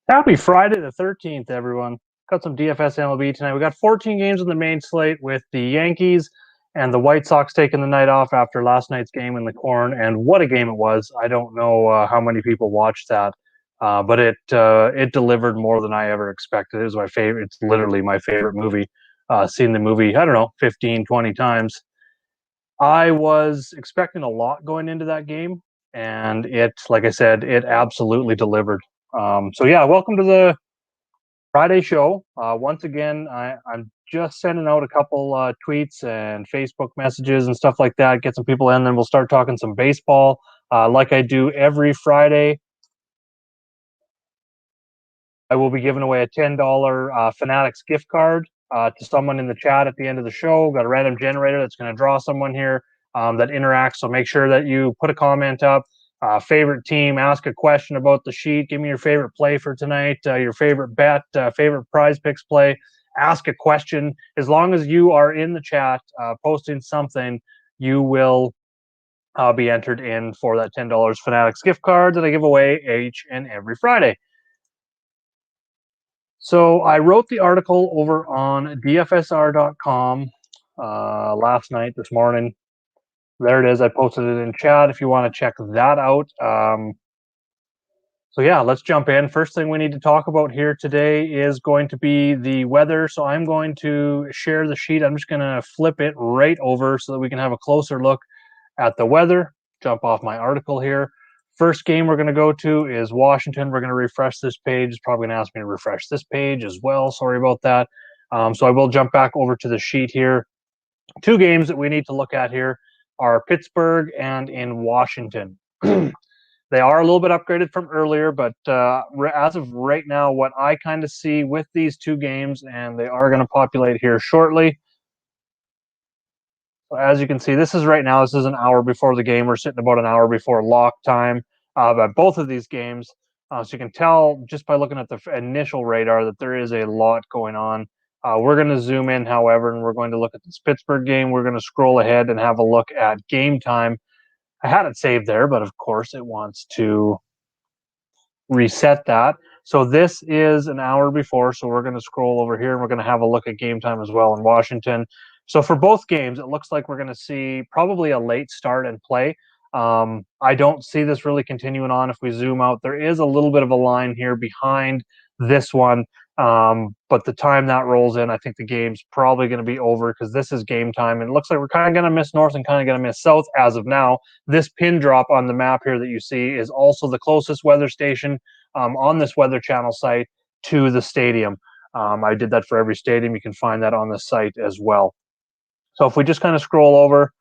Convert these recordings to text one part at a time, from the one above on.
Happy Friday the 13th, everyone. Got some DFS MLB tonight. We got 14 games on the main slate with the Yankees and the White Sox taking the night off after last night's game in the Corn. And what a game it was. I don't know how many people watched that, but it delivered more than I ever expected. It was my favorite. It's literally my favorite movie. Seen the movie, I don't know, 15, 20 times. I was expecting a lot going into that game, and like I said, it absolutely delivered. So yeah, welcome to the Friday show. Once again, I'm just sending out a couple tweets and Facebook messages and stuff like that. Get some people in, then we'll start talking some baseball, like I do every Friday. I will be giving away a $10 Fanatics gift card to someone in the chat at the end of the show. Got a random generator that's going to draw someone here that interacts. So make sure that you put a comment up. Favorite team, ask a question about the sheet. Give me your favorite play for tonight, your favorite bet, favorite PrizePicks play. Ask a question. As long as you are in the chat posting something, you will be entered in for that $10 Fanatics gift card that I give away each and every Friday. So I wrote the article over on dfsr.com last night, this morning. There it is. I posted it in chat if you want to check that out. So yeah, let's jump in. First thing we need to talk about here today is going to be the weather. So I'm going to share the sheet. I'm just going to flip it right over so that we can have a closer look at the weather. Jump off my article here. First game we're going to go to is Washington. We're going to refresh this page. It's probably going to ask me to refresh this page as well. Sorry about that. So I will jump back over to the sheet here. Two games that we need to look at here are Pittsburgh and in Washington. They are a little bit upgraded from earlier, but as of right now, what I kind of see with these two games, and they are going to populate here shortly. So as you can see, this is right now. This is an hour before the game. We're sitting about an hour before lock time by both of these games. So you can tell just by looking at the initial radar that there is a lot going on. We're going to zoom in, however, and we're going to look at this Pittsburgh game. We're going to scroll ahead and have a look at game time. I had it saved there, but of course it wants to reset that. So this is an hour before, so we're going to scroll over here and we're going to have a look at game time as well in Washington. So for both games, it looks like we're going to see probably a late start and play. I don't see this really continuing on if we zoom out. There is a little bit of a line here behind this one, but the time that rolls in, I think the game's probably going to be over because this is game time. And it looks like we're kind of going to miss north and kind of going to miss south as of now. This pin drop on the map here that you see is also the closest weather station on this Weather Channel site to the stadium. I did that for every stadium. You can find that on the site as well. So if we just kind of scroll over,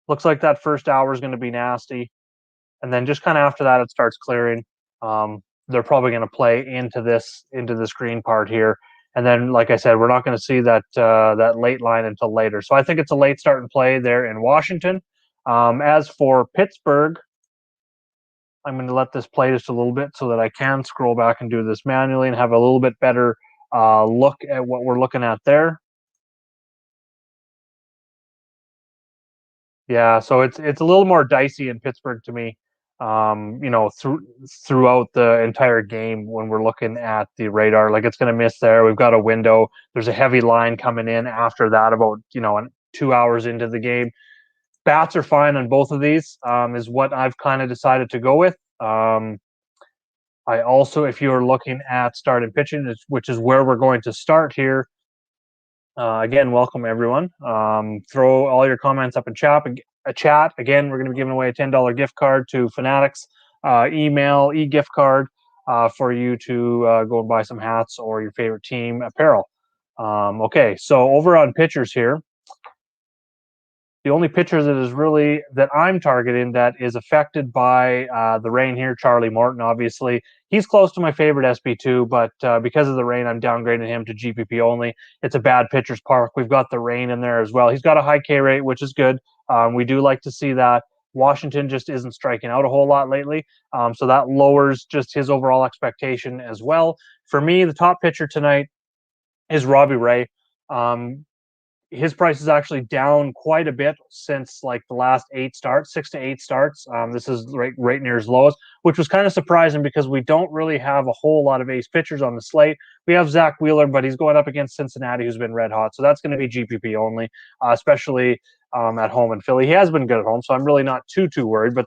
looks like that first hour is going to be nasty. And then just kind of after that, it starts clearing. They're probably going to play into this green part here. And then, like I said, we're not going to see that late line until later. So I think it's a late start and play there in Washington. As for Pittsburgh, I'm going to let this play just a little bit so that I can scroll back and do this manually and have a little bit better look at what we're looking at there. Yeah, so it's a little more dicey in Pittsburgh to me. Throughout the entire game when we're looking at the radar, like it's going to miss there. We've got a window. There's a heavy line coming in after that, about 2 hours into the game. Bats are fine on both of these. Is what I've kind of decided to go with. I also, if you're looking at start and pitching, which is where we're going to start here. Again, welcome everyone. Throw all your comments up in chat. Again, we're going to be giving away a $10 gift card to Fanatics email e-gift card for you to go and buy some hats or your favorite team apparel. Okay, so over on pitchers here, the only pitcher that I'm targeting that is affected by the rain here, Charlie Morton, obviously. He's close to my favorite SB2, but because of the rain, I'm downgrading him to GPP only. It's a bad pitcher's park. We've got the rain in there as well. He's got a high K rate, which is good. We do like to see that. Washington just isn't striking out a whole lot lately, so that lowers just his overall expectation as well. For me, the top pitcher tonight is Robbie Ray. his price is actually down quite a bit since like the last 8 starts, 6 to 8 starts. This is right near his lowest, which was kind of surprising because we don't really have a whole lot of ace pitchers on the slate. We have Zach Wheeler, but he's going up against Cincinnati, who's been red hot. So that's going to be GPP only, especially at home in Philly. He has been good at home, so I'm really not too worried. But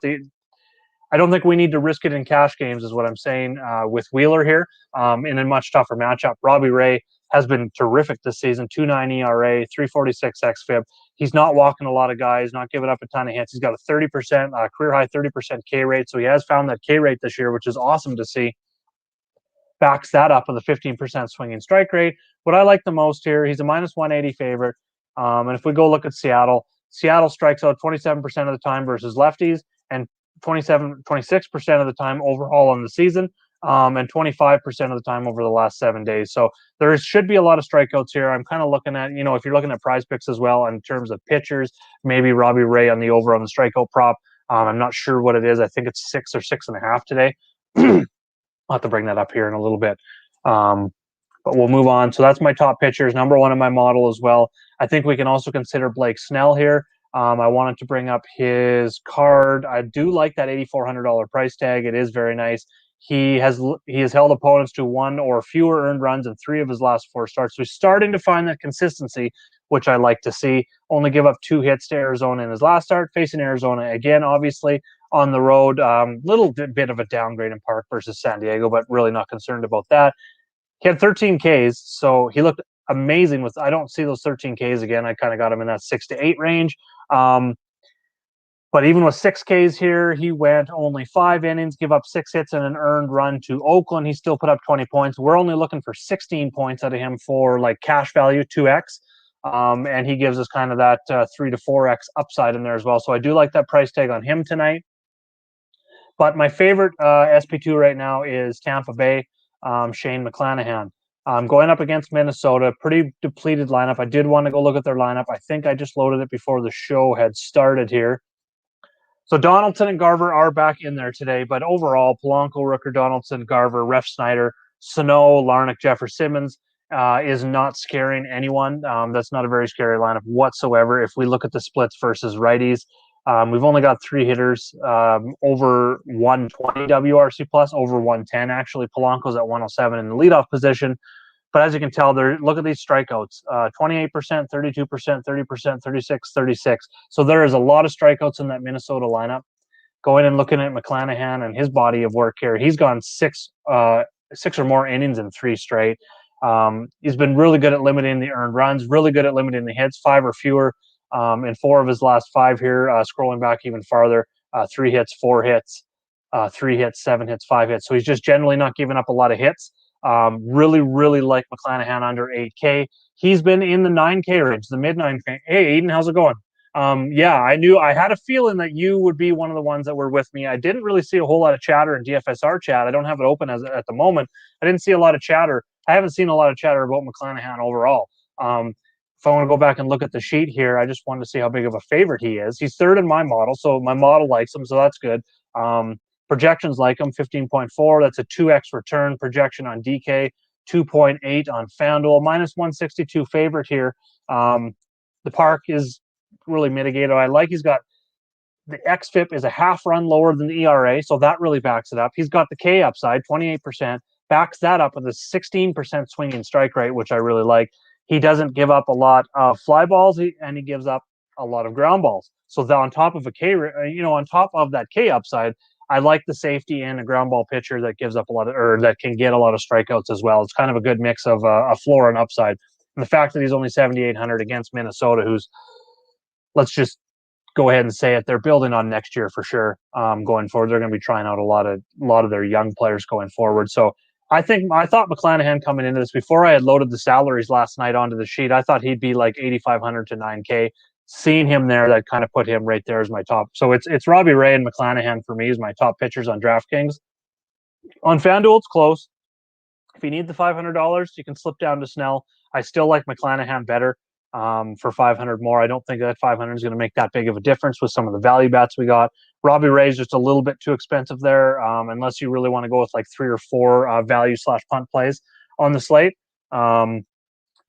I don't think we need to risk it in cash games, is what I'm saying with Wheeler here in a much tougher matchup. Robbie Ray has been terrific this season, 2.9 ERA, 346 xFIP. He's not walking a lot of guys, not giving up a ton of hits. He's got a 30% career high 30% K rate, so he has found that K rate this year, which is awesome to see. Backs that up with a 15% swinging strike rate. What I like the most here, he's a minus 180 favorite. And if we go look at Seattle, Seattle strikes out 27% of the time versus lefties, and 26% of the time overall on the season, and 25% of the time over the last 7 days. So there should be a lot of strikeouts here. I'm kind of looking at, if you're looking at PrizePicks as well in terms of pitchers, maybe Robbie Ray on the over on the strikeout prop. I'm not sure what it is. I think it's 6 or 6.5 today. I'll have to bring that up here in a little bit. But we'll move on. So that's my top pitchers, number one in my model as well. I think we can also consider Blake Snell here. I wanted to bring up his card. I do like that $8,400 price tag. It is very nice. He has held opponents to 1 or fewer earned runs in 3 of his last 4 starts. So he's starting to find that consistency, which I like to see. Only give up 2 hits to Arizona in his last start, facing Arizona again, obviously on the road. Little bit of a downgrade in Park versus San Diego, but really not concerned about that. He had 13 Ks, so he looked amazing. I don't see those 13 Ks again. I kind of got him in that 6 to 8 range. But even with 6 Ks here, he went only 5 innings, give up 6 hits and an earned run to Oakland. He still put up 20 points. We're only looking for 16 points out of him for like cash value, 2x. And he gives us kind of that 3 to 4x upside in there as well. So I do like that price tag on him tonight. But my favorite SP2 right now is Tampa Bay, Shane McClanahan. Going up against Minnesota, pretty depleted lineup. I did want to go look at their lineup. I think I just loaded it before the show had started here. So Donaldson and Garver are back in there today, but overall, Polanco, Rooker, Donaldson, Garver, Ref Snyder, Sano, Larnach, Jeffer Simmons is not scaring anyone. That's not a very scary lineup whatsoever. If we look at the splits versus righties, we've only got 3 hitters over 120 WRC plus, over 110 actually. Polanco's at 107 in the leadoff position. But as you can tell, look at these strikeouts, 28%, 32%, 30%, 36, 36. So there is a lot of strikeouts in that Minnesota lineup. Going and looking at McClanahan and his body of work here, he's gone 6 or more innings in 3 straight. He's been really good at limiting the earned runs, really good at limiting the hits, 5 or fewer in 4 of his last 5 here. Scrolling back even farther, 3 hits, 4 hits, 3 hits, 7 hits, 5 hits. So he's just generally not giving up a lot of hits. Really like McClanahan under 8K. He's been in the 9K range, the mid 9K. Hey, Aiden, how's it going? Yeah, I had a feeling that you would be one of the ones that were with me. I didn't really see a whole lot of chatter in DFSR chat. I don't have it open at the moment. I didn't see a lot of chatter. I haven't seen a lot of chatter about McClanahan overall. If I want to go back and look at the sheet here, I just wanted to see how big of a favorite he is. He's 3rd in my model, so my model likes him, so that's good. Projections like him, 15.4. That's a 2x return projection on DK, 2.8 on FanDuel, minus 162 favorite here. The Park is really mitigated. I like he's got the xFIP is a half run lower than the ERA, so that really backs it up. He's got the K upside, 28%, backs that up with a 16% swinging strike rate, which I really like. He doesn't give up a lot of fly balls, and he gives up a lot of ground balls. So that on top of on top of that K upside, I like the safety and a ground ball pitcher that gives up that can get a lot of strikeouts as well. It's kind of a good mix of a floor and upside. And the fact that he's only 7,800 against Minnesota, who's, let's just go ahead and say it, they're building on next year for sure. Going forward, they're going to be trying out a lot of their young players going forward. So I thought McClanahan coming into this, before I had loaded the salaries last night onto the sheet, I thought he'd be like 8,500 to 9K. Seeing him there, that kind of put him right there as my top. So it's Robbie Ray and McClanahan for me as my top pitchers on DraftKings. On FanDuel, it's close. If you need the $500, you can slip down to Snell. I still like McClanahan better for 500 more. I don't think that 500 is going to make that big of a difference with some of the value bats we got. Robbie Ray is just a little bit too expensive there, unless you really want to go with like 3 or 4 value/punt plays on the slate.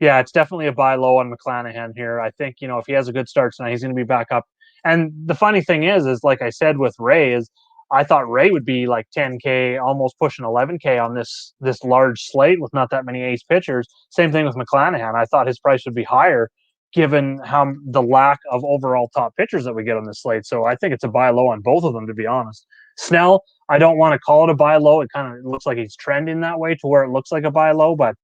Yeah, it's definitely a buy low on McClanahan here. I think, if he has a good start tonight, he's going to be back up. And the funny thing is like I said with Ray, is I thought Ray would be like 10K, almost pushing 11K on this large slate with not that many ace pitchers. Same thing with McClanahan. I thought his price would be higher given how the lack of overall top pitchers that we get on this slate. So I think it's a buy low on both of them, to be honest. Snell, I don't want to call it a buy low. It kind of looks like he's trending that way to where it looks like a buy low. But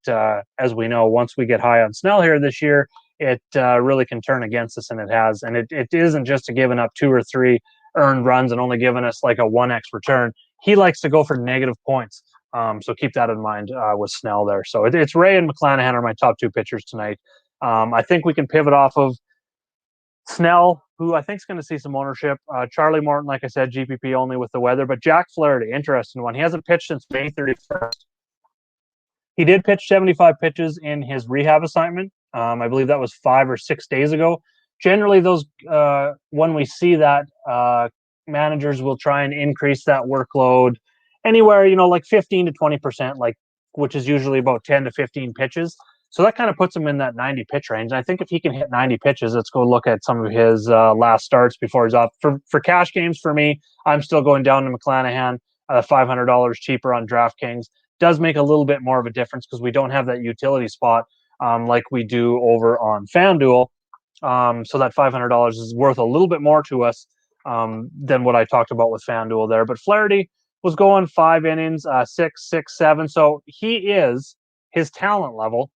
as we know, once we get high on Snell here this year, it really can turn against us, and it has. And it isn't just to giving up 2 or 3 earned runs and only giving us like a 1x return. He likes to go for negative points. So keep that in mind with Snell there. So it's Ray and McClanahan are my top 2 pitchers tonight. I think we can pivot off of Snell, who I think is going to see some ownership. Charlie Morton, like I said, GPP only with the weather. But Jack Flaherty, interesting one. He hasn't pitched since May 31st. He did pitch 75 pitches in his rehab assignment. I believe that was 5 or 6 days ago. Generally, those when we see that, managers will try and increase that workload anywhere, like 15 to 20%, which is usually about 10 to 15 pitches. So that kind of puts him in that 90 pitch range. And I think if he can hit 90 pitches, let's go look at some of his last starts before he's off. For cash games, for me, I'm still going down to McClanahan, $500 cheaper on DraftKings. Does make a little bit more of a difference because we don't have that utility spot like we do over on FanDuel. So that $500 is worth a little bit more to us than what I talked about with FanDuel there. But Flaherty was going 5 innings, 6, 6, 7. So he is his talent level.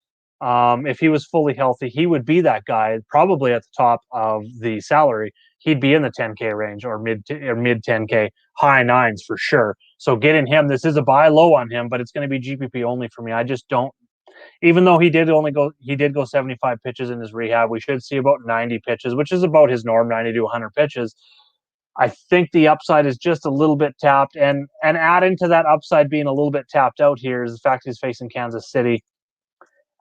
If he was fully healthy, he would be that guy probably at the top of the salary. He'd be in the 10K range or mid 10K, high nines for sure. So getting him, this is a buy low on him, but it's going to be GPP only for me. I just don't. Even though he did go 75 pitches in his rehab, we should see about 90 pitches, which is about his norm, 90 to 100 pitches. I think the upside is just a little bit tapped, and adding to that upside being a little bit tapped out here is the fact he's facing Kansas City.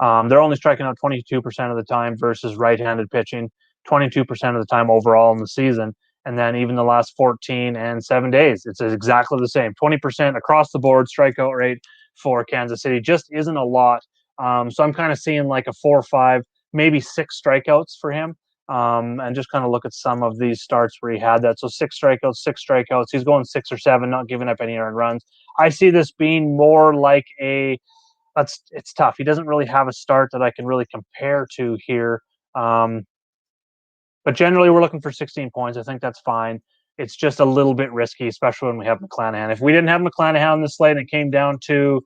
They're only striking out 22% of the time versus right-handed pitching, 22% of the time overall in the season. And then even the last 14 and 7 days, it's exactly the same. 20% across the board strikeout rate for Kansas City just isn't a lot. So I'm kind of seeing like a 4 or 5, maybe 6 strikeouts for him. And just kind of look at some of these starts where he had that. So 6 strikeouts, 6 strikeouts. He's going 6 or 7, not giving up any earned runs. I see this being more like it's tough. He doesn't really have a start that I can really compare to here. But generally, we're looking for 16 points. I think that's fine. It's just a little bit risky, especially when we have McClanahan. If we didn't have McClanahan on the slate and it came down to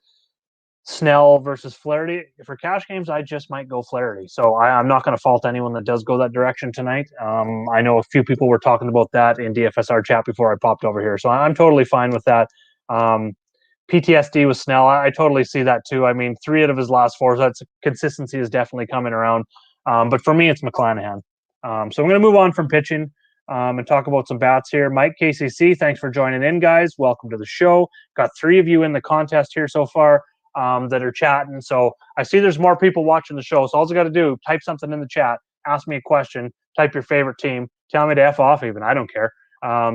Snell versus Flaherty, for cash games, I just might go Flaherty. So I'm not going to fault anyone that does go that direction tonight. I know a few people were talking about that in DFSR chat before I popped over here. So I'm totally fine with that. PTSD with Snell, I totally see that too. I mean, 3 out of his last 4, so that's consistency is definitely coming around. But for me, it's McClanahan. So I'm going to move on from pitching and talk about some bats here. Mike KCC, thanks for joining in, guys. Welcome to the show. Got 3 of you in the contest here so far that are chatting. So I see there's more people watching the show. So all I got to do, type something in the chat, ask me a question, type your favorite team, tell me to F off even. I don't care.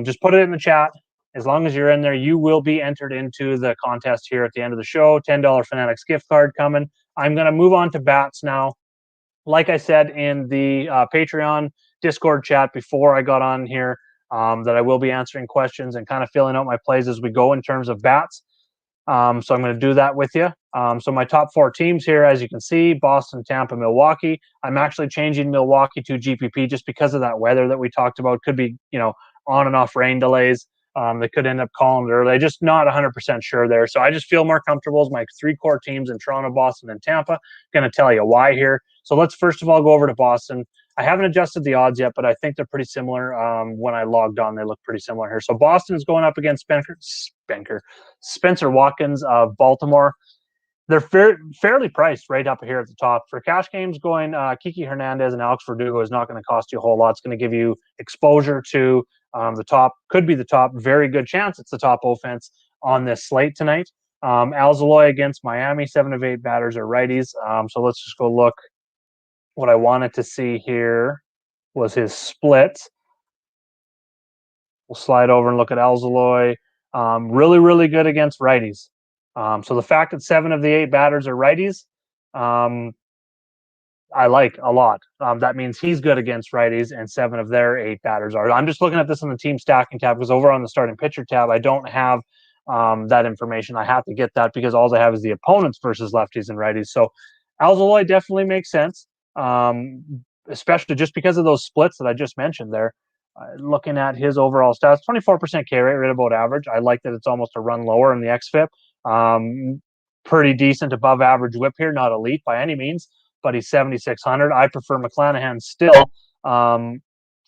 Just put it in the chat. As long as you're in there, you will be entered into the contest here at the end of the show. $10 Fanatics gift card coming. I'm going to move on to bats now. Like I said in the Patreon Discord chat before I got on here, that I will be answering questions and kind of filling out my plays as we go in terms of bats. So I'm going to do that with you. So my top 4 teams here, as you can see, Boston, Tampa, Milwaukee. I'm actually changing Milwaukee to GPP just because of that weather that we talked about. Could be, on and off rain delays. They could end up calling it early. Just not 100% sure there. So I just feel more comfortable as my 3 core teams in Toronto, Boston, and Tampa. Going to tell you why here. So let's first of all go over to Boston. I haven't adjusted the odds yet, but I think they're pretty similar. When I logged on, they look pretty similar here. So Boston is going up against Spencer Watkins of Baltimore. They're fairly priced right up here at the top. For cash games, going Kiki Hernandez and Alex Verdugo is not going to cost you a whole lot. It's going to give you exposure to the top, could be the top, very good chance it's the top offense on this slate tonight. Alzolay against Miami, 7 of 8 batters are righties. So let's just go look. What I wanted to see here was his split. We'll slide over and look at Alzolay. Really, really good against righties. So the fact that 7 of the 8 batters are righties, I like a lot. That means he's good against righties, and 7 of their 8 batters are. I'm just looking at this on the team stacking tab because over on the starting pitcher tab, I don't have that information. I have to get that because all I have is the opponents versus lefties and righties. So Alzolay definitely makes sense, especially just because of those splits that I just mentioned there. Looking at his overall stats, 24% K rate, right about average. I like that it's almost a run lower in the XFIP. Pretty decent above average whip here, not elite by any means, but he's 7,600. I prefer McClanahan still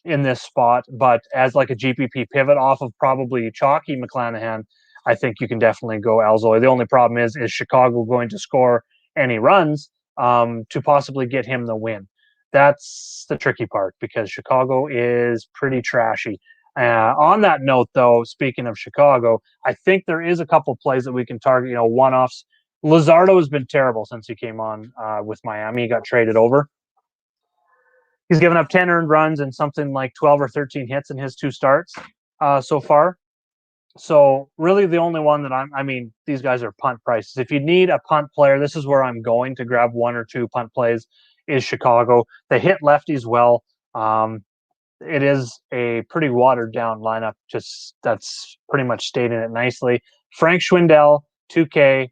in this spot, but as like a GPP pivot off of probably chalky McClanahan, I think you can definitely go Alzolay. The only problem is Chicago going to score any runs to possibly get him the win? That's the tricky part because Chicago is pretty trashy. On that note, though, speaking of Chicago, I think there is a couple plays that we can target, one-offs. Luzardo has been terrible since he came on with Miami. He got traded over. He's given up 10 earned runs and something like 12 or 13 hits in his 2 starts so far. So really the only one that these guys are punt prices. If you need a punt player, this is where I'm going to grab 1 or 2 punt plays is Chicago. They hit lefties well. It is a pretty watered down lineup. Just that's pretty much stating it nicely. Frank Schwindel, 2K,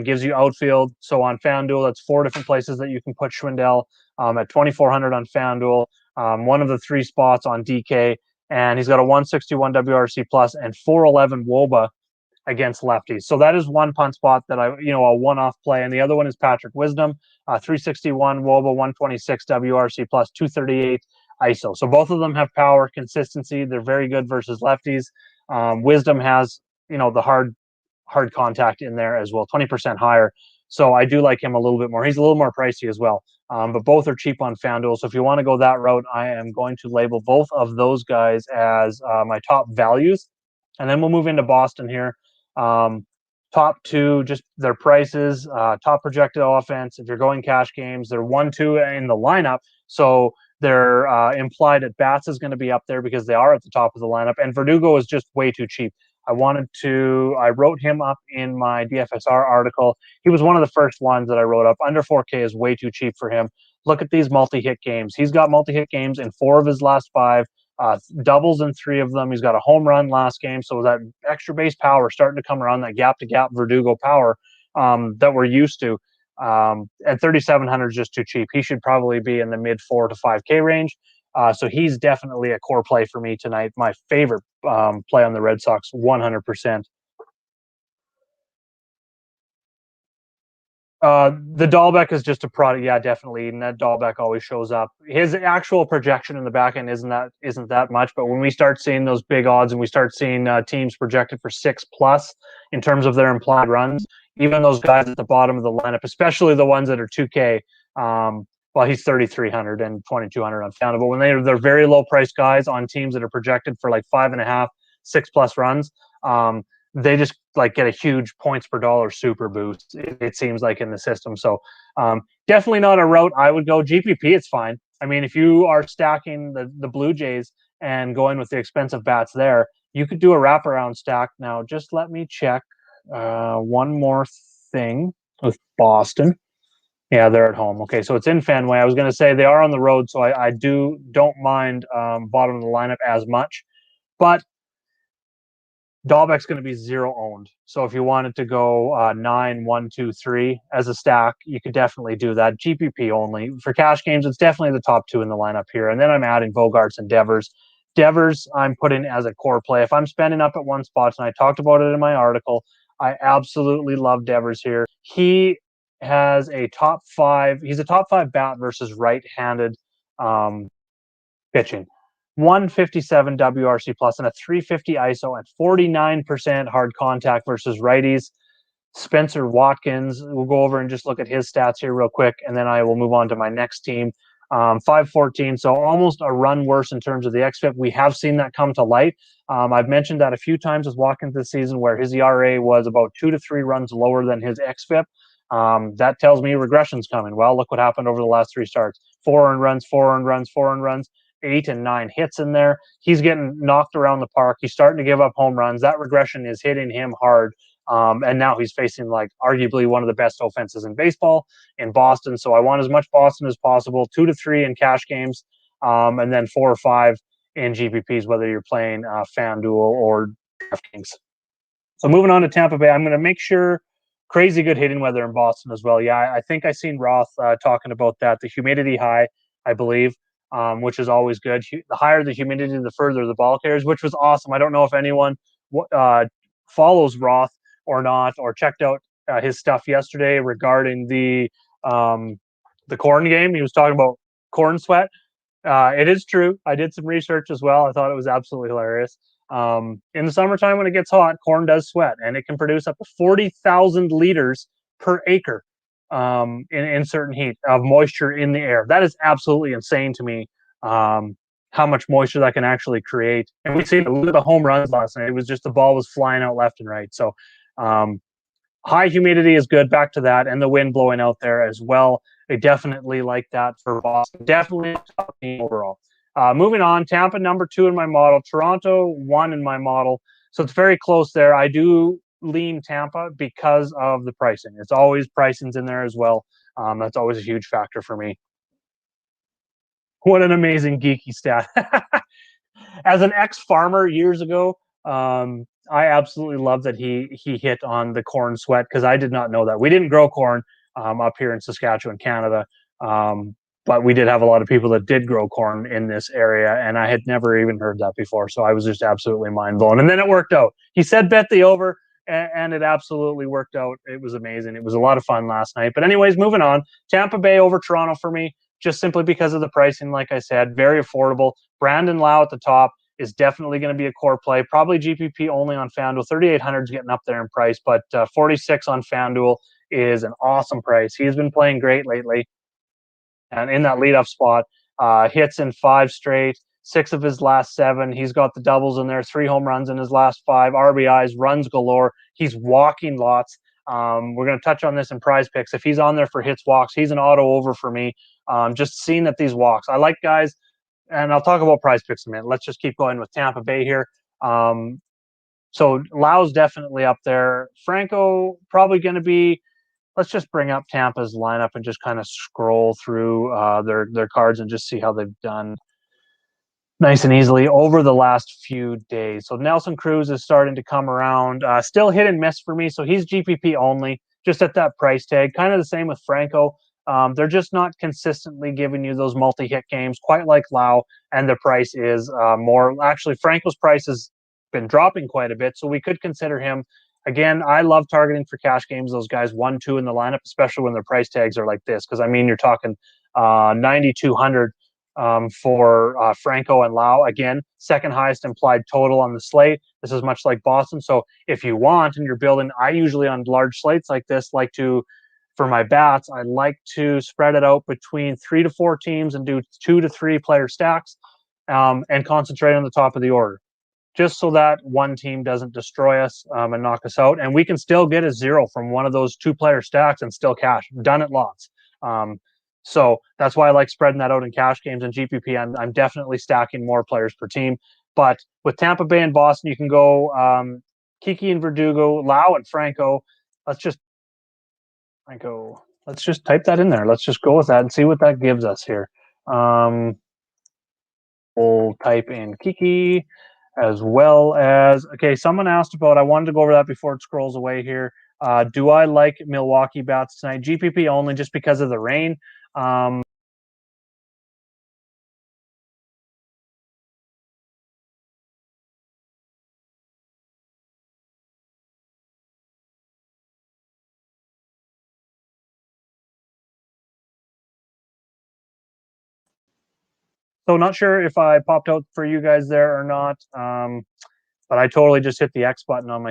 gives you outfield. So on FanDuel, that's 4 different places that you can put Schwindel at 2,400 on FanDuel. One of the 3 spots on DK, and he's got a 161 WRC plus and 411 WOBA against lefties. So that is one punt spot that a one-off play, and the other one is Patrick Wisdom, 361 WOBA, 126 WRC plus, 238 ISO. So both of them have power, consistency. They're very good versus lefties. Wisdom has the hard contact in there as well, 20% higher. So I do like him a little bit more. He's a little more pricey as well. But both are cheap on FanDuel. So if you want to go that route, I am going to label both of those guys as my top values. And then we'll move into Boston here. Top 2, just their prices, top projected offense. If you're going cash games, they're 1-2 in the lineup. So their implied at bats is going to be up there because they are at the top of the lineup. And Verdugo is just way too cheap. I wrote him up in my DFSR article. He was one of the first ones that I wrote up. Under 4K is way too cheap for him. Look at these multi-hit games. He's got multi-hit games in 4 of his last 5, doubles in 3 of them. He's got a home run last game. So that extra base power starting to come around, that gap-to-gap Verdugo power that we're used to. At 3,700 is just too cheap. He should probably be in the mid 4 to 5K range. So he's definitely a core play for me tonight. My favorite play on the Red Sox, 100%. The Dahlbeck is just a product. Yeah, definitely. And that Dahlbeck always shows up. His actual projection in the back end isn't that much. But when we start seeing those big odds and we start seeing teams projected for 6+ in terms of their implied runs, even those guys at the bottom of the lineup, especially the ones that are 2K, he's 3,300 and 2,200 on FanDuel. But when they're very low price guys on teams that are projected for like 5.5, 6+ runs, they just get a huge points per dollar super boost. It seems like in the system. So definitely not a route I would go. GPP, it's fine. I mean, if you are stacking the Blue Jays and going with the expensive bats there, you could do a wraparound stack. Now, just let me check one more thing with Boston. Yeah, they're at home. Okay, so it's in Fenway. I was going to say they are on the road, so I don't mind bottom of the lineup as much. But Dahlbeck's going to be 0 owned. So if you wanted to go 9, 1, 2, 3 as a stack, you could definitely do that. GPP only. For cash games, it's definitely the top 2 in the lineup here. And then I'm adding Bogarts and Devers. Devers, I'm putting as a core play. If I'm spending up at one spot, and I talked about it in my article, I absolutely love Devers here. He has a top 5. He's a top 5 bat versus right-handed pitching. 157 WRC plus and a 350 ISO and 49% hard contact versus righties. Spencer Watkins, we'll go over and just look at his stats here real quick, and then I will move on to my next team. 514, so almost a run worse in terms of the XFIP. We have seen that come to light. I've mentioned that a few times with Watkins this season where his ERA was about 2 to 3 runs lower than his XFIP. That tells me regression's coming. Well, look what happened over the last 3 starts. 4 earned runs, 4 earned runs, 4 earned runs. 8 and 9 hits in there. He's getting knocked around the park. He's starting to give up home runs. That regression is hitting him hard. And now he's facing like arguably one of the best offenses in baseball in Boston. So I want as much Boston as possible, 2 to 3 in cash games, and then 4 or 5 in GPPs, whether you're playing FanDuel or DraftKings. So moving on to Tampa Bay, I'm going to make sure crazy good hitting weather in Boston as well. Yeah, I think I seen Roth talking about that. The humidity high, I believe, which is always good. The higher the humidity, the further the ball carries, which was awesome. I don't know if anyone follows Roth or not, or checked out his stuff yesterday regarding the corn game. He was talking about corn sweat. It is true. I did some research as well. I thought it was absolutely hilarious. In the summertime, when it gets hot, corn does sweat, and it can produce up to 40,000 liters per acre in certain heat of moisture in the air. That is absolutely insane to me. How much moisture that can actually create. And we see look at the home runs last night. It was just the ball was flying out left and right. So high humidity is good. Back to that, and the wind blowing out there as well. I definitely like that for Boston. Definitely top team overall. Moving on, Tampa number 2 in my model, Toronto 1 in my model. So it's very close there. I do lean Tampa because of the pricing. It's always pricing's in there as well. That's always a huge factor for me. What an amazing geeky stat. As an ex-farmer years ago, I absolutely love that he hit on the corn sweat because I did not know that. We didn't grow corn up here in Saskatchewan, Canada, but we did have a lot of people that did grow corn in this area, and I had never even heard that before. So I was just absolutely mind blown. And then it worked out. He said bet the over, and it absolutely worked out. It was amazing. It was a lot of fun last night. But anyways, moving on. Tampa Bay over Toronto for me, just simply because of the pricing. Like I said, very affordable. Brandon Lau at the top is definitely going to be a core play. Probably GPP only on FanDuel. 3,800 is getting up there in price, but 46 on FanDuel is an awesome price. He's been playing great lately. And in that leadoff spot, hits in 5 straight, 6 of his last 7. He's got the doubles in there, 3 home runs in his last 5, RBIs, runs galore. He's walking lots. We're going to touch on this in PrizePicks. If he's on there for hits, walks, he's an auto over for me. Just seeing that these walks. I like guys, and I'll talk about PrizePicks in a minute. Let's just keep going with Tampa Bay here. So Lau's definitely up there. Franco probably going to be. Let's just bring up Tampa's lineup and just kind of scroll through their cards and just see how they've done nice and easily over the last few days. So Nelson Cruz is starting to come around. Still hit and miss for me, so he's GPP only, just at that price tag. Kind of the same with Franco. They're just not consistently giving you those multi-hit games quite like Lau, and the price is more. Actually, Franco's price has been dropping quite a bit, so we could consider him. Again, I love targeting for cash games those guys 1, 2 in the lineup, especially when their price tags are like this. Because I mean, you're talking 9,200 for Franco and Lau. Again, second highest implied total on the slate. This is much like Boston. So if you want and you're building, I usually on large slates like this like to, for my bats, I like to spread it out between 3 to 4 teams and do 2 to 3 player stacks and concentrate on the top of the order, just so that one team doesn't destroy us and knock us out. And we can still get a 0 from one of those 2-player stacks and still cash. Done it lots. So that's why I like spreading that out in cash games and GPP. I'm definitely stacking more players per team. But with Tampa Bay and Boston, you can go Kiki and Verdugo, Lau and Franco. Let's just type that in there. Let's just go with that and see what that gives us here. We'll type in Kiki as well as, okay, someone asked about, I wanted to go over that before it scrolls away here. Do I like Milwaukee bats tonight? GPP only, just because of the rain. So not sure if I popped out for you guys there or not, but I totally just hit the X button on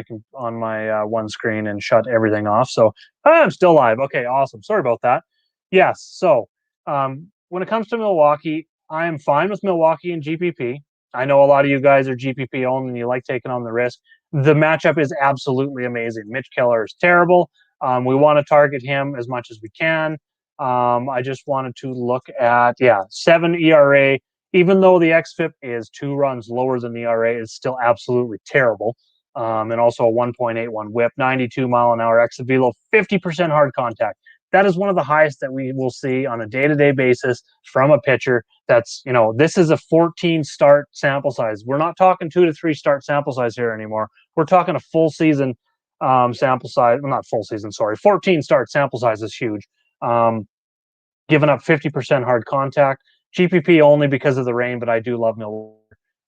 my one screen and shut everything off. So I'm still live. Okay, awesome. Sorry about that. Yes. So when it comes to Milwaukee, I am fine with Milwaukee and GPP. I know a lot of you guys are GPP only and you like taking on the risk. The matchup is absolutely amazing. Mitch Keller is terrible. We want to target him as much as we can. I just wanted to look at 7 ERA. Even though the xFIP is 2 runs lower than the ERA, is still absolutely terrible. and also a 1.81 whip, 92 mile an hour exit velo, 50% hard contact. That is one of the highest that we will see on a day-to-day basis from a pitcher. That's, this is a 14 start sample size. We're not talking 2 to 3 start sample size here anymore. We're talking a full season sample size. Well, not full season, sorry. 14 start sample size is huge. Giving up 50% hard contact. GPP only because of the rain, but I do love Milwaukee.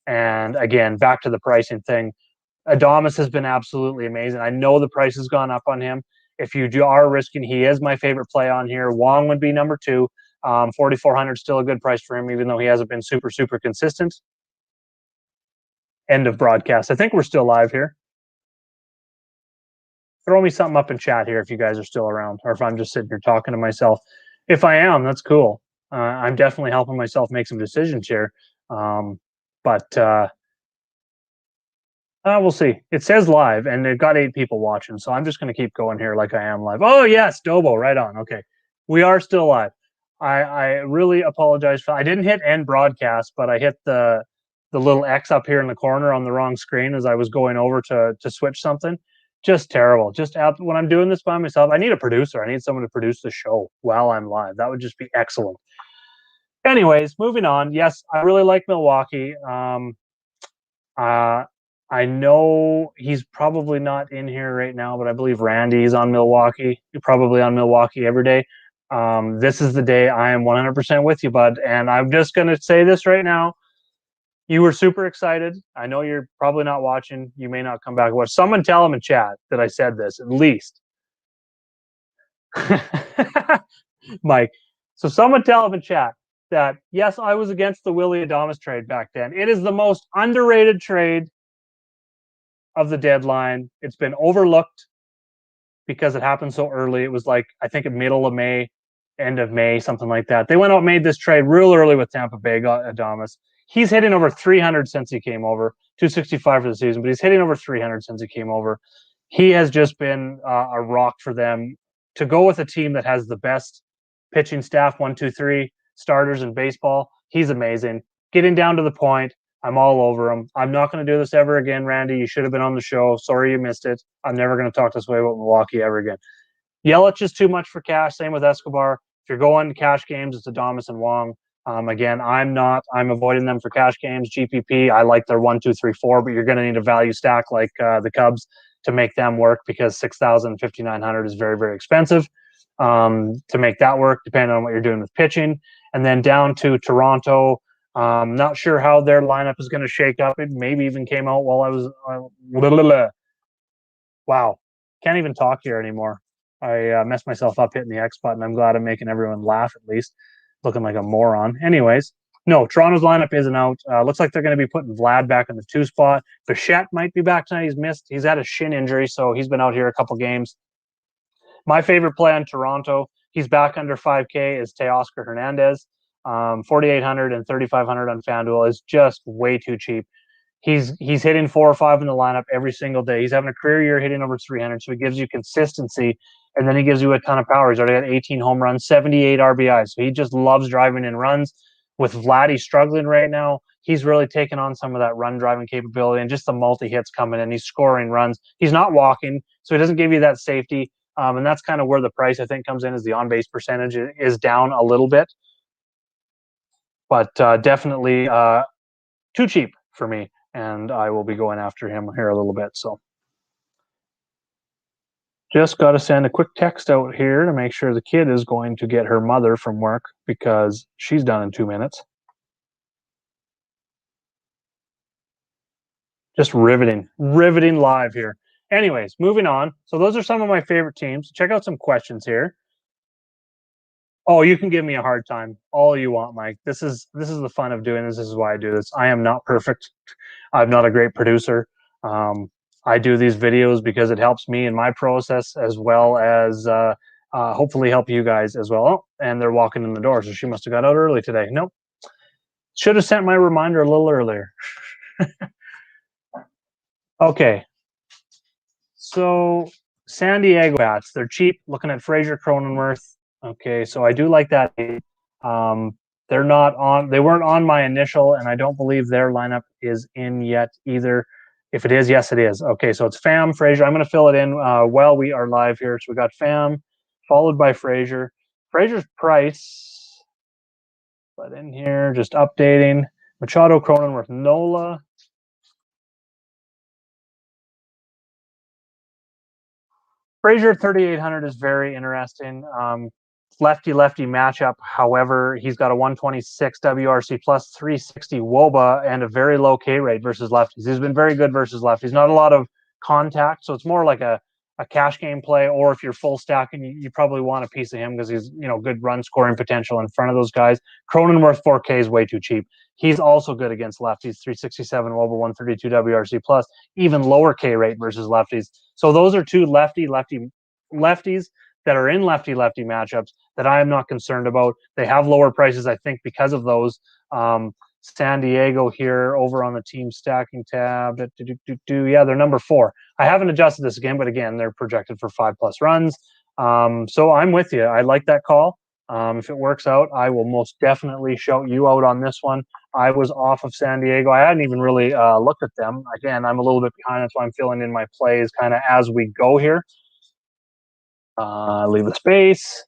And again, back to the pricing thing. Adames has been absolutely amazing. I know the price has gone up on him. If you are risking, he is my favorite play on here. Wong would be number 2. 4,400 still a good price for him, even though he hasn't been super, super consistent. End of broadcast. I think we're still live here. Throw me something up in chat here if you guys are still around, or if I'm just sitting here talking to myself. If I am, that's cool. I'm definitely helping myself make some decisions here. But we'll see. It says live, and they've got 8 people watching, so I'm just going to keep going here like I am live. Oh, yes, Dobo, right on. Okay. We are still live. I really apologize for I didn't hit end broadcast, but I hit the little X up here in the corner on the wrong screen as I was going over to switch something. Just terrible. Just when I'm doing this by myself, I need a producer. I need someone to produce the show while I'm live. That would just be excellent. Anyways, moving on. Yes, I really like Milwaukee. I know he's probably not in here right now, but I believe Randy's on Milwaukee. You're probably on Milwaukee every day. This is the day I am 100% with you, bud. And I'm just going to say this right now. You were super excited. I know you're probably not watching. You may not come back and watch. Someone tell him in chat that I said this, at least. Mike. So someone tell him in chat that, yes, I was against the Willy Adames trade back then. It is the most underrated trade of the deadline. It's been overlooked because it happened so early. It was like, I think, middle of May, end of May, something like that. They went out and made this trade real early with Tampa Bay, got Adames. He's hitting over 300 since he came over, 265 for the season, but he's hitting over 300 since he came over. He has just been a rock for them to go with a team that has the best pitching staff, 1, 2, 3 starters in baseball. He's amazing. Getting down to the point. I'm all over him. I'm not going to do this ever again, Randy. You should have been on the show. Sorry you missed it. I'm never going to talk this way about Milwaukee ever again. Yelich is too much for cash. Same with Escobar. If you're going cash games, it's Adames and Wong. Again, I'm not. I'm avoiding them for cash games. GPP, I like their 1, 2, 3, 4, but you're going to need a value stack like the Cubs to make them work because 6,000, 5,900 is very, very expensive to make that work, depending on what you're doing with pitching. And then down to Toronto. Not sure how their lineup is going to shake up. It maybe even came out while I was. Wow, can't even talk here anymore. I messed myself up hitting the X button. I'm glad I'm making everyone laugh at least. Looking like a moron. Anyways, no, Toronto's lineup isn't out. Looks like they're going to be putting Vlad back in the 2 spot. Bichette might be back tonight. He's missed. He's had a shin injury, so he's been out here a couple games. My favorite play on Toronto, he's back under 5K, is Teoscar Hernandez. 4,800 and 3,500 on FanDuel is just way too cheap. He's hitting 4 or 5 in the lineup every single day. He's having a career year hitting over 300, so he gives you consistency, and then he gives you a ton of power. He's already got 18 home runs, 78 RBIs, so he just loves driving in runs. With Vlad, he's struggling right now. He's really taken on some of that run driving capability and just the multi-hits coming in. He's scoring runs. He's not walking, so he doesn't give you that safety, and that's kind of where the price, I think, comes in, is the on-base percentage is down a little bit. But definitely too cheap for me, and I will be going after him here a little bit. So just got to send a quick text out here to make sure the kid is going to get her mother from work because she's done in 2 minutes. Just riveting live here. Anyways, moving on. So those are some of my favorite teams. Check out some questions here. Oh, you can give me a hard time all you want, Mike. This is the fun of doing this. This is why I do this. I am not perfect. I'm not a great producer. I do these videos because it helps me in my process, as well as hopefully help you guys as well. Oh, and they're walking in the door, so she must have got out early today. Nope. Should have sent my reminder a little earlier. Okay. So San Diego bats, they're cheap. Looking at Fraser Cronenworth. Okay, so I do like that. They're not on. They weren't on my initial, and I don't believe their lineup is in yet either. If it is, yes, it is. Okay, so it's Fam, Frazier. I'm going to fill it in while we are live here. So we got Fam, followed by Frazier. Frazier's price, put in here, just updating. Machado, Cronenworth, Nola. Frazier 3,800 is very interesting. Lefty-lefty matchup. However, he's got a 126 WRC plus 360 WOBA and a very low K rate versus lefties. He's been very good versus lefties. Not a lot of contact, so it's more like a cash game play. Or if you're full stacking, you probably want a piece of him because he's good run scoring potential in front of those guys. Cronenworth 4K is way too cheap. He's also good against lefties. 367 WOBA, 132 WRC plus, even lower K rate versus lefties. So those are two lefties that are in lefty-lefty matchups that I am not concerned about. They have lower prices, I think, because of those. San Diego here over on the team stacking tab. Yeah, they're number 4. I haven't adjusted this again, but again, they're projected for 5+ runs. So I'm with you. I like that call. If it works out, I will most definitely shout you out on this one. I was off of San Diego. I hadn't even really looked at them. Again, I'm a little bit behind. That's why I'm filling in my plays kind of as we go here. Leave a space.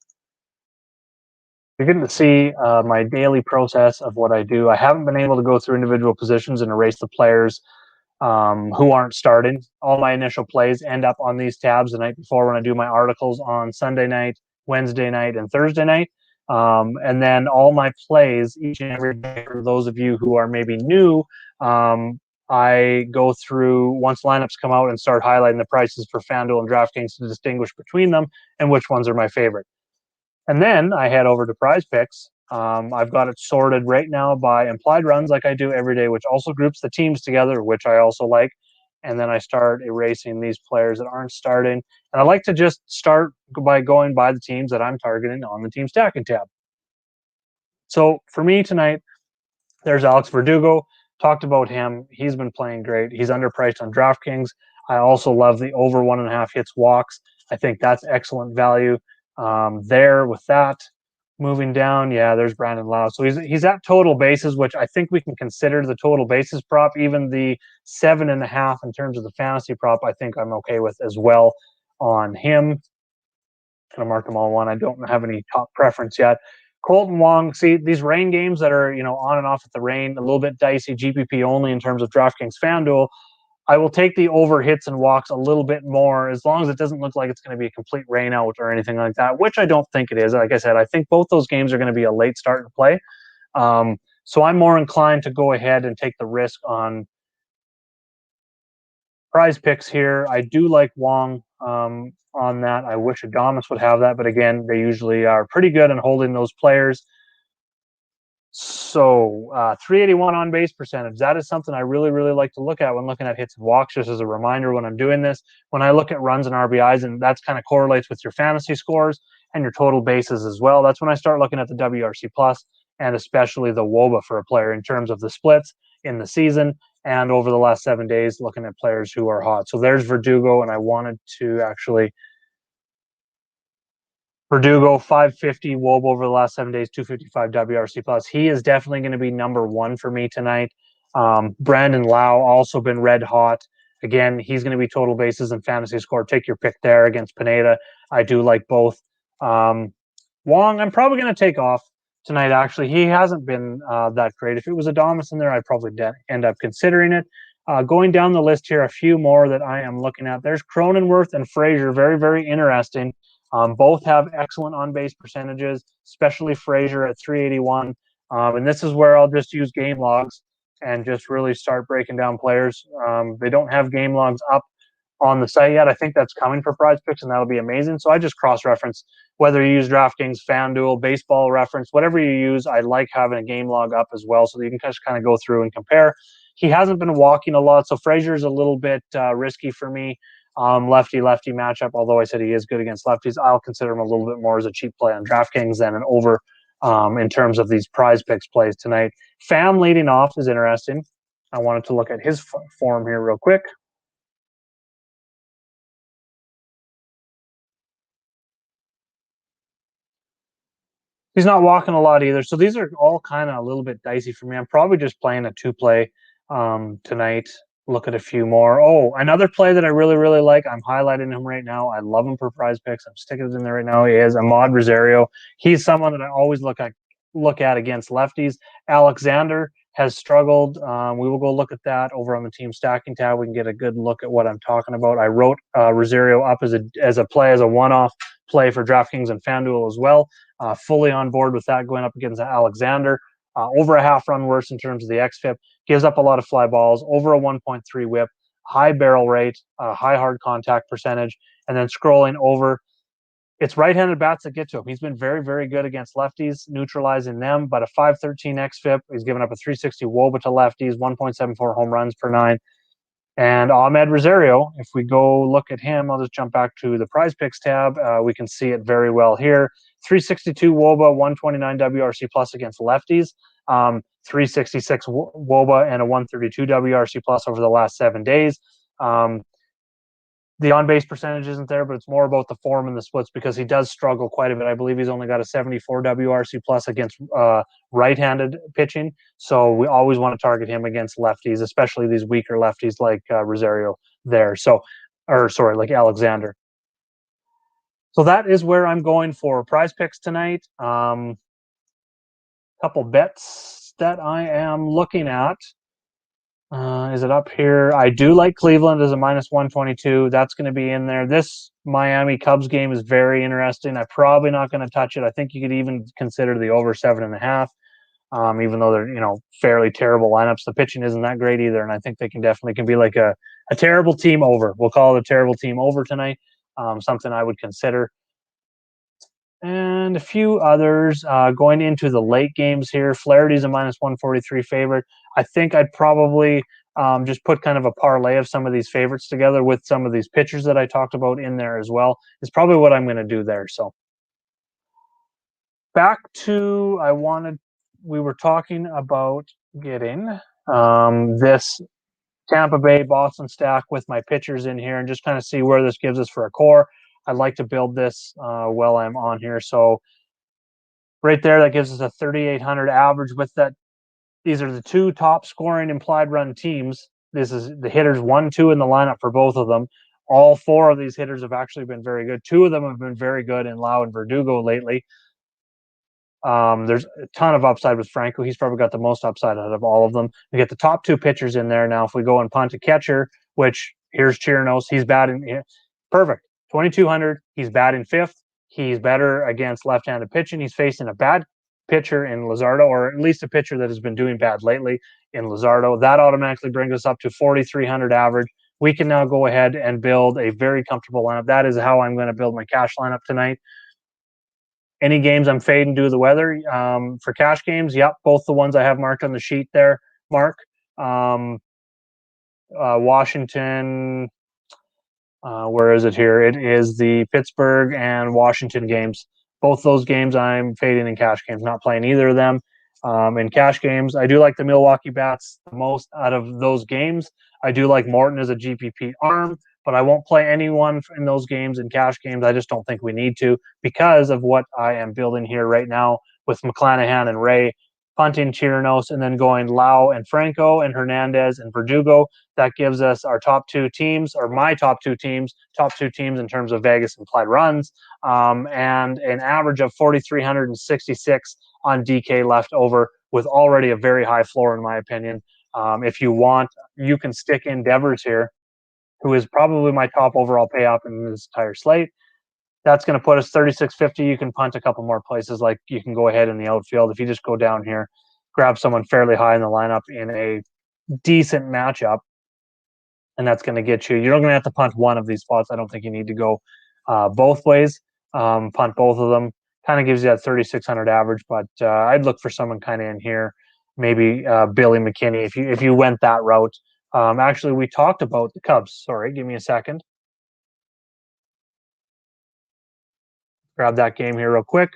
You're getting to see my daily process of what I do. I haven't been able to go through individual positions and erase the players who aren't starting. All my initial plays end up on these tabs the night before when I do my articles on Sunday night, Wednesday night, and Thursday night. And then all my plays each and every day, for those of you who are maybe new, I go through once lineups come out and start highlighting the prices for FanDuel and DraftKings to distinguish between them and which ones are my favorite. And then I head over to PrizePicks. I've got it sorted right now by implied runs, like I do every day, which also groups the teams together, which I also like. And then I start erasing these players that aren't starting. And I like to just start by going by the teams that I'm targeting on the team stacking tab. So for me tonight, there's Alex Verdugo. Talked about him. He's been playing great. He's underpriced on DraftKings. I also love the over 1.5 hits walks. I think that's excellent value there with that. Moving down, yeah, there's Brandon Lau. So he's at total bases, which I think we can consider the total bases prop. Even the 7.5 in terms of the fantasy prop, I think I'm okay with as well on him. Kind of mark them all one. I don't have any top preference yet. Colton Wong, see these rain games that are on and off at the rain, a little bit dicey, GPP only in terms of DraftKings FanDuel. I will take the over hits and walks a little bit more as long as it doesn't look like it's going to be a complete rain out or anything like that, which I don't think it is. Like I said, I think both those games are going to be a late start and play. So I'm more inclined to go ahead and take the risk on PrizePicks here. I do like Wong on that. I wish Adamas would have that, but again, they usually are pretty good in holding those players. So 381 on base percentage. That is something I really, really like to look at when looking at hits and walks, just as a reminder when I'm doing this. When I look at runs and RBIs, and that's kind of correlates with your fantasy scores and your total bases as well. That's when I start looking at the WRC plus and especially the WOBA for a player in terms of the splits in the season and over the last 7 days, looking at players who are hot. So there's Verdugo, and I wanted to actually Verdugo 550 WOB over the last 7 days, 255 WRC plus. He is definitely going to be number 1 for me tonight. Brandon Lau also been red hot. Again, he's going to be total bases and fantasy score. Take your pick there against Pineda. I do like both. Wong, I'm probably going to take off tonight. Actually, he hasn't been that great. If it was Adamas in there, I'd probably end up considering it. Going down the list here, a few more that I am looking at. There's Cronenworth and Frazier. Very, very interesting. Both have excellent on-base percentages, especially Frazier at 381. And this is where I'll just use game logs and just really start breaking down players. They don't have game logs up on the site yet. I think that's coming for PrizePicks, and that'll be amazing. So I just cross-reference whether you use DraftKings, FanDuel, Baseball Reference, whatever you use. I like having a game log up as well so that you can just kind of go through and compare. He hasn't been walking a lot, so Frazier's a little bit risky for me. Lefty-lefty matchup, although I said he is good against lefties. I'll consider him a little bit more as a cheap play on DraftKings than an over in terms of these PrizePicks plays tonight. Fam leading off is interesting. I wanted to look at his form here real quick. He's not walking a lot either. So these are all kind of a little bit dicey for me. I'm probably just playing a 2-play tonight look at a few more. Oh, another play that I really, really like. I'm highlighting him right now. I love him for PrizePicks. I'm sticking it in there right now. He is Ahmad Rosario. He's someone that I always look at against lefties. Alexander has struggled. We will go look at that over on the team stacking tab. We can get a good look at what I'm talking about. I wrote Rosario up as a one-off play for DraftKings and FanDuel as well. Fully on board with that going up against Alexander. Over a half run worse in terms of the xFIP. Gives up a lot of fly balls, over a 1.3 whip, high barrel rate, high hard contact percentage, and then scrolling over. It's right-handed bats that get to him. He's been very, very good against lefties, neutralizing them, but a 5.13 xFIP. He's given up a 360 WOBA to lefties, 1.74 home runs per nine. And Ahmed Rosario, if we go look at him, I'll just jump back to the PrizePicks tab. We can see it very well here. 362 WOBA, 129 WRC plus against lefties. 366 WOBA and a 132 WRC plus over the last 7 days. The on-base percentage isn't there, but it's more about the form and the splits because he does struggle quite a bit. I believe he's only got a 74 WRC plus against right-handed pitching. So we always want to target him against lefties, especially these weaker lefties like Rosario there. Like Alexander. So that is where I'm going for PrizePicks tonight. Couple bets that I am looking at. Is it up here? I do like Cleveland as a minus 122. That's going to be in there. This Miami Cubs game is very interesting. I'm probably not going to touch it. I think you could even consider the over 7.5. Even though they're fairly terrible lineups, the pitching isn't that great either, and I think they can be like a terrible team over. We'll call it a terrible team over tonight. Something I would consider. And a few others going into the late games here. Flaherty's a minus 143 favorite. I think I'd probably just put kind of a parlay of some of these favorites together with some of these pitchers that I talked about in there as well. Is probably what I'm going to do there. So back to we were talking about getting this Tampa Bay Boston stack with my pitchers in here and just kind of see where this gives us for a core. I'd like to build this while I'm on here. So right there, that gives us a 3,800 average with that. These are the two top scoring implied run teams. This is the hitters 1-2 in the lineup for both of them. All four of these hitters have actually been very good. Two of them have been very good in Lau and Verdugo lately. There's a ton of upside with Franco. He's probably got the most upside out of all of them. We get the top two pitchers in there. Now, if we go and punt a catcher, which here's Chirinos, he's batting perfect. 2,200. He's batting fifth. He's better against left-handed pitching. He's facing a bad pitcher in Luzardo, or at least a pitcher that has been doing bad lately in Luzardo. That automatically brings us up to 4,300 average. We can now go ahead and build a very comfortable lineup. That is how I'm going to build my cash lineup tonight. Any games I'm fading due to the weather. For cash games, yep, both the ones I have marked on the sheet there, Mark. Washington, where is it here? It is the Pittsburgh and Washington games. Both those games I'm fading in cash games, not playing either of them. In cash games, I do like the Milwaukee Bats the most out of those games. I do like Morton as a GPP arm, but I won't play anyone in those games in cash games. I just don't think we need to because of what I am building here right now with McClanahan and Ray, punting Chirinos, and then going Lau and Franco and Hernandez and Verdugo. That gives us our top two teams, or my top two teams in terms of Vegas implied runs, and an average of 4,366 on DK left over with already a very high floor, in my opinion. If you want, you can stick in Devers here, who is probably my top overall payoff in this entire slate. That's going to put us 3,650. You can punt a couple more places, like you can go ahead in the outfield. If you just go down here, grab someone fairly high in the lineup in a decent matchup, and that's going to get you. You're going to have to punt one of these spots. I don't think you need to go both ways. Punt both of them. Kind of gives you that 3,600 average, but I'd look for someone kind of in here, maybe Billy McKinney if you went that route. Actually, we talked about the Cubs. Sorry, give me a second. Grab that game here real quick.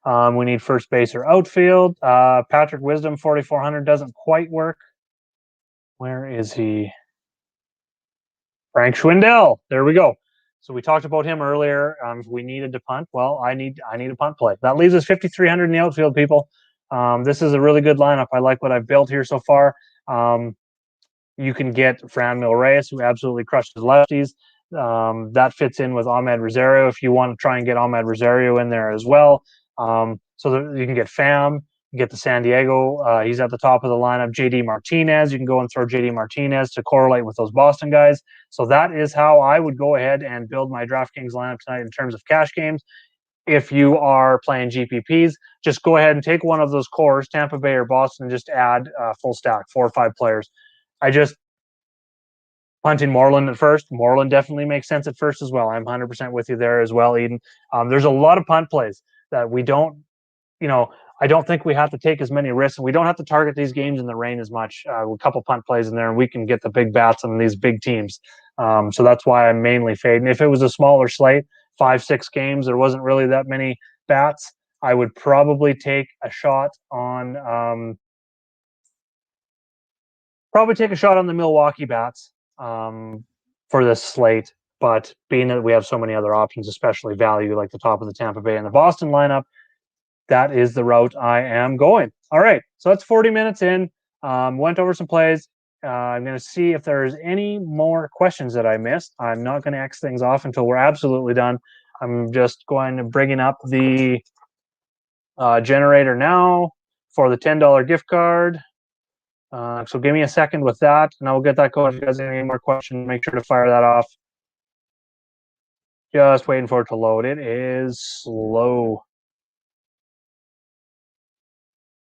We need first base or outfield. Patrick Wisdom, 4,400 doesn't quite work. Where is he? Frank Schwindel. There we go. So we talked about him earlier. If we needed to punt, well, I need a punt play. That leaves us 5,300 in the outfield, people. This is a really good lineup. I like what I've built here so far. You can get Franmil Reyes, who absolutely crushes lefties. That fits in with Ahmed Rosario if you want to try and get Ahmed Rosario in there as well. So that you can get Pham, you get the San Diego. He's at the top of the lineup. JD Martinez, you can go and throw JD Martinez to correlate with those Boston guys. So that is how I would go ahead and build my DraftKings lineup tonight in terms of cash games. If you are playing GPPs, just go ahead and take one of those cores, Tampa Bay or Boston, and just add full stack, 4 or 5 players. I just punting Moreland at first. Moreland definitely makes sense at first as well. I'm 100% with you there as well, Eden. There's a lot of punt plays that we don't, I don't think we have to take as many risks. We don't have to target these games in the rain as much. A couple punt plays in there, and we can get the big bats on these big teams. So that's why I'm mainly fading. If it was a smaller slate, 5-6 games, there wasn't really that many bats, I would probably take a shot on the Milwaukee bats for this slate. But being that we have so many other options, especially value like the top of the Tampa Bay and the Boston lineup, that is the route I am going. All right, so that's 40 minutes in. Went over some plays. I'm going to see if there's any more questions that I missed. I'm not going to X things off until we're absolutely done. I'm just going to bring up the generator now for the $10 gift card. So give me a second with that, and I will get that going. If you guys have any more questions, make sure to fire that off. Just waiting for it to load. It is slow.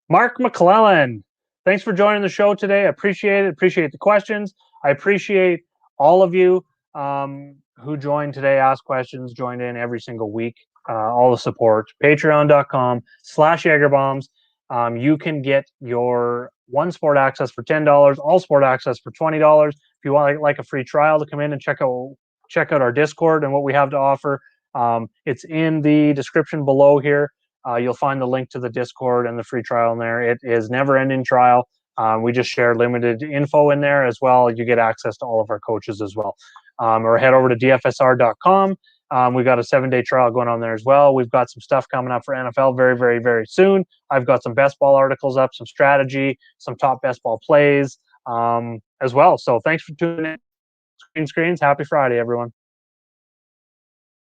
Mark McClellan, thanks for joining the show today. I appreciate it. Appreciate the questions. I appreciate all of you who joined today, asked questions, joined in every single week. All the support. Patreon.com/JagerBombs. You can get your one sport access for $10, all sport access for $20. If you want like a free trial to come in and check out our Discord and what we have to offer, it's in the description below here. You'll find the link to the Discord and the free trial in there. It is never-ending trial. We just share limited info in there as well. You get access to all of our coaches as well. Or head over to dfsr.com. We've got a 7-day trial going on there as well. We've got some stuff coming up for NFL very, very, very soon. I've got some best ball articles up, some strategy, some top best ball plays as well. So thanks for tuning in. Screens. Happy Friday, everyone.